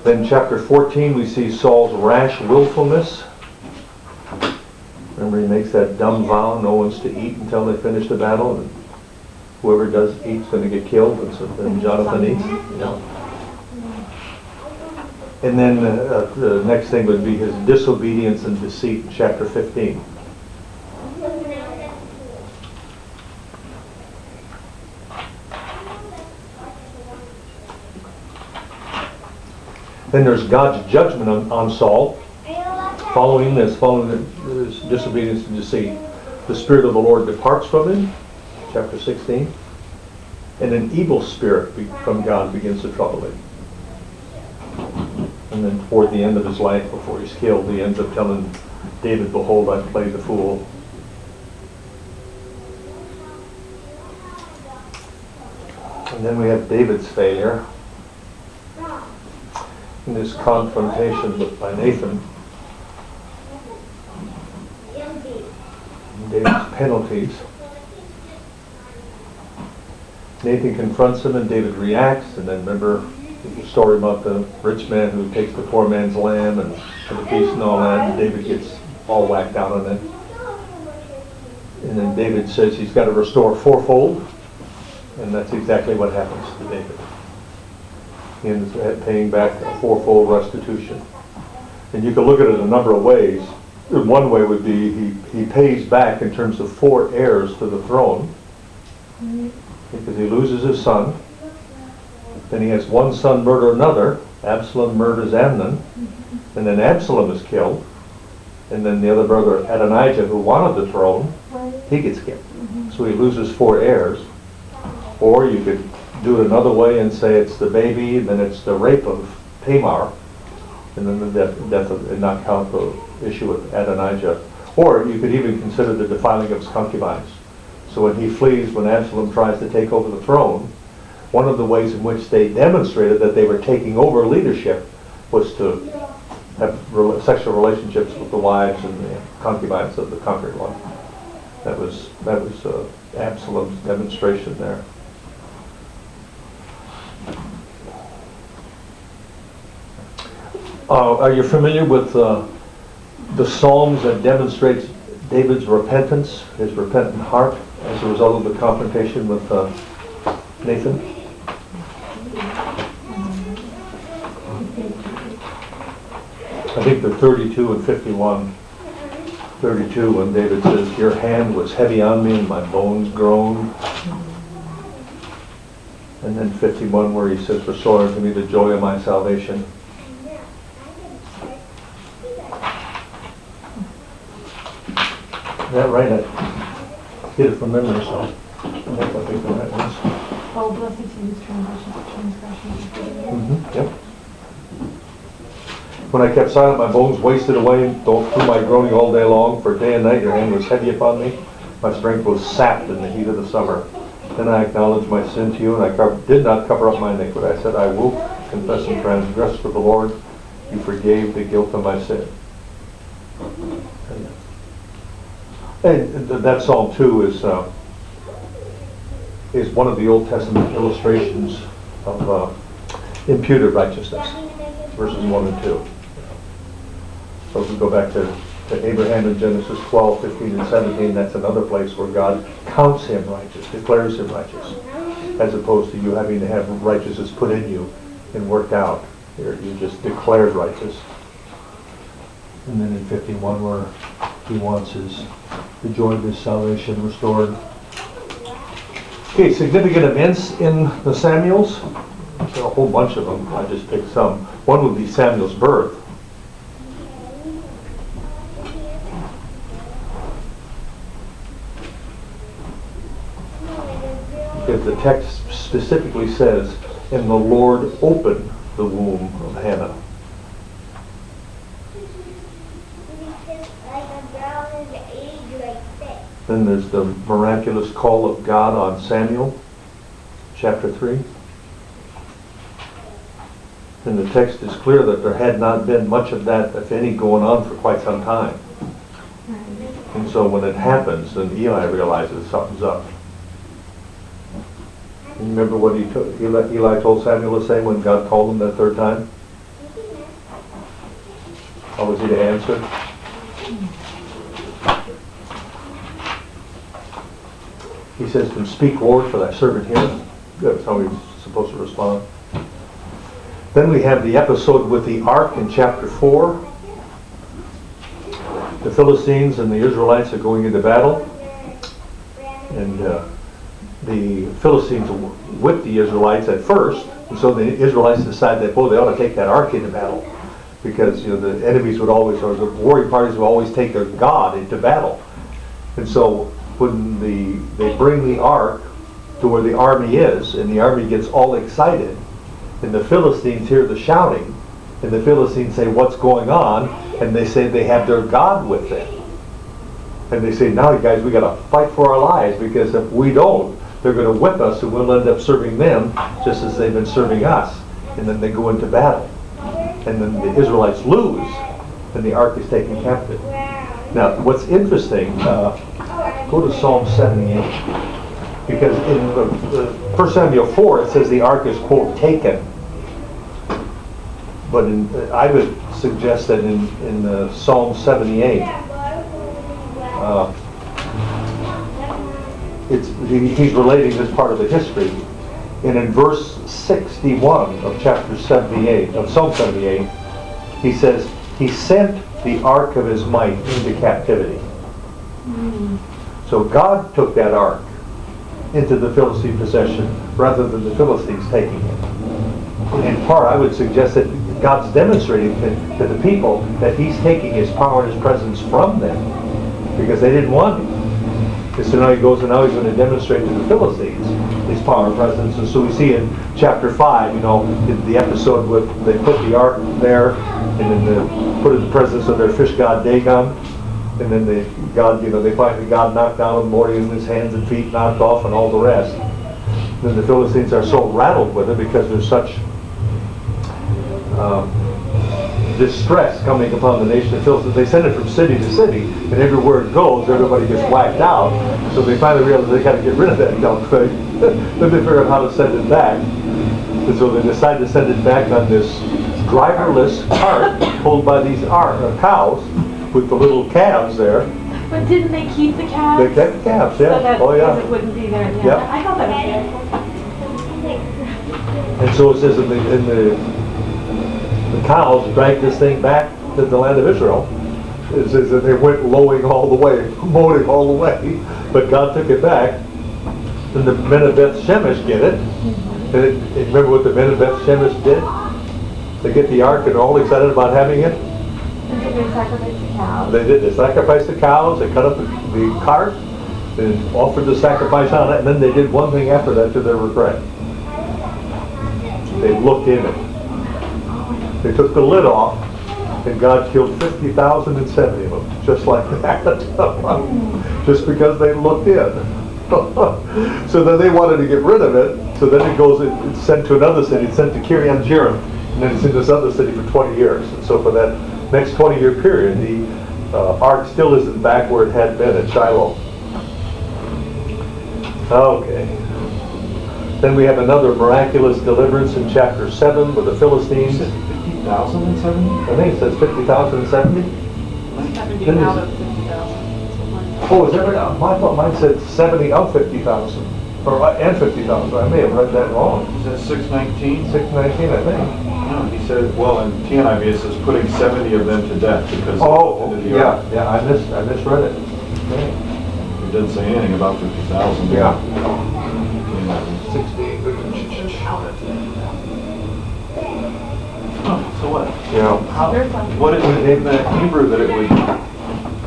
Then chapter 14, we see Saul's rash willfulness. Remember, he makes that dumb vow, no one's to eat until they finish the battle, and whoever does eat's going to get killed, and so then Jonathan eats. You know. And then the next thing would be his disobedience and deceit in chapter 15. Then there's God's judgment on Saul. Following his disobedience and deceit, the Spirit of the Lord departs from him, chapter 16, and an evil spirit from God begins to trouble him. And then toward the end of his life, before he's killed, he ends up telling David, "Behold, I played the fool." And then we have David's failure in this confrontation by Nathan. David's penalties. Nathan confronts him and David reacts, and then remember the story about the rich man who takes the poor man's lamb and the feast and all that, and David gets all whacked out on it. And then David says he's got to restore fourfold, and that's exactly what happens to David. He ends up paying back a fourfold restitution. And you can look at it a number of ways. One way would be he pays back in terms of 4 heirs to the throne, because he loses his son. Then he has one son murder another. Absalom murders Amnon, and then Absalom is killed. And then the other brother, Adonijah, who wanted the throne, he gets killed. So he loses 4 heirs. Or you could do it another way and say it's the baby, and then it's the rape of Tamar, and then the death of, and not count the issue with Adonijah. Or you could even consider the defiling of his concubines. So when he flees, when Absalom tries to take over the throne, one of the ways in which they demonstrated that they were taking over leadership was to have sexual relationships with the wives and the concubines of the conquered one. That was Absalom's demonstration there. Are you familiar with the Psalms that demonstrates David's repentance, his repentant heart, as a result of the confrontation with Nathan? I think they're 32 and 51. 32, when David says, "Your hand was heavy on me and my bones groaned." And then 51, where he says, "Restore unto me the joy of my salvation." Is that right? I did it from memory, so I think the right ones. Oh, blessed to you, transgression. Yep. When I kept silent, my bones wasted away through my groaning all day long. For day and night your hand was heavy upon me. My strength was sapped in the heat of the summer. Then I acknowledged my sin to you, and I did not cover up my iniquity. I said, I will confess and transgress with the Lord. You forgave the guilt of my sin. And that Psalm 2 is one of the Old Testament illustrations of imputed righteousness, verses 1 and 2. So if we go back to Abraham in Genesis 12, 15, and 17, that's another place where God counts him righteous, declares him righteous, as opposed to you having to have righteousness put in you and worked out. Here, you just declared righteous. And then in 51, where he wants the joy of his salvation restored. Okay, significant events in the Samuels. There are a whole bunch of them. I just picked some. One would be Samuel's birth. Because the text specifically says, and the Lord opened the womb of Hannah. Then there's the miraculous call of God on Samuel, chapter 3. And the text is clear that there had not been much of that, if any, going on for quite some time. And so when it happens, then Eli realizes something's up. You remember what Eli told Samuel to say when God called him that third time? How was he to answer? He says, "Then speak, Lord, for thy servant heareth." That's how he was supposed to respond. Then we have the episode with the ark in chapter 4. The Philistines and the Israelites are going into battle. And the Philistines whipped the Israelites at first. And so the Israelites decided that, they ought to take that ark into battle. Because the enemies would always, or the warring parties would always take their God into battle. And so when they bring the ark to where the army is, and the army gets all excited, and the Philistines hear the shouting, and the Philistines say, "What's going on?" And they say they have their God with them. And they say, "Now, you guys, we got to fight for our lives, because if we don't, they're going to whip us, and we'll end up serving them just as they've been serving us." And then they go into battle. And then the Israelites lose, and the ark is taken captive. Now, what's interesting, go to Psalm 78. Because in the 1 Samuel 4, it says the ark is, quote, taken. But I would suggest that in Psalm 78, he's relating this part of the history. And in verse 61 of chapter 78, of Psalm 78, he says, "He sent the ark of his might into captivity." So God took that ark into the Philistine possession rather than the Philistines taking it. And in part, I would suggest that God's demonstrating to the people that he's taking his power and his presence from them because they didn't want it. And so now he goes and now he's going to demonstrate to the Philistines his power and presence. And so we see in chapter 5, the episode with they put the ark there and then they put it in the presence of their fish god Dagon. And then they find God knocked down him, morning in his hands and feet knocked off and all the rest. Then the Philistines are so rattled with it because there's such distress coming upon the nation of Philistines. They send it from city to city, and everywhere it goes, everybody gets whacked out. So they finally realize they got to get rid of that dumb thing. Then they figure out how to send it back. And so they decide to send it back on this driverless cart pulled by these cows with the little calves there. But didn't they keep the calves? They kept the calves, yeah. So that it wouldn't be there. Yeah. Yep. I thought that was good. And so it says the cows dragged this thing back to the land of Israel. It says that they went mowing all the way, but God took it back. Then the men of Beth Shemesh get it. And remember what the men of Beth Shemesh did? They get the ark and they're all excited about having it. And so they sacrificed the cows. They did. They sacrificed the cows. They cut up the cart and offered the sacrifice on it. And then they did one thing after that to their regret. They looked in it. They took the lid off, and God killed 50,070 of them, just like that, just because they looked in. So then they wanted to get rid of it, so then it's sent to another city, it's sent to Kiriath Jearim, and then it's in this other city for 20 years. And so for that next 20-year period, the ark still isn't back where it had been at Shiloh. Okay. Then we have another miraculous deliverance in chapter 7 with the Philistines. 50,070? I think it says 50,070. 70 out of 50,000. Oh, is that right? I thought mine said 70 of 50,000. And 50,000. I may have read that wrong. Is that 619? 619, I think. No, he said, well, in TNIV it says putting 70 of them to death because Oh, the ark. yeah, I misread it. Okay. It doesn't say anything about 50,000. Yeah. 60. Oh, so what? Yeah. What is it in the Hebrew that it would...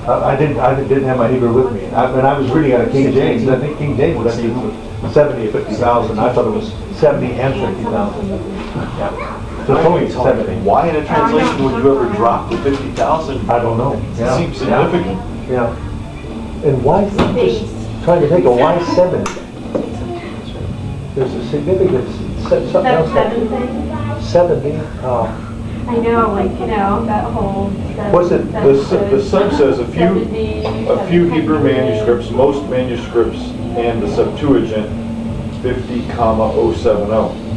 I didn't have my Hebrew with me. I was reading out of King James, and I think King James was 70 or 50,000. I thought it was 70 and 50,000. Yeah. So it's only 70. Why in a translation would you ever drop the 50,000? I don't know. It seems significant. Yeah. And why, just trying to think of why 70? There's a significance. Something That else. 7 thing? 70. I know, that whole... What's it? The sub says a few Hebrew manuscripts, most manuscripts, and the Septuagint 50, 070.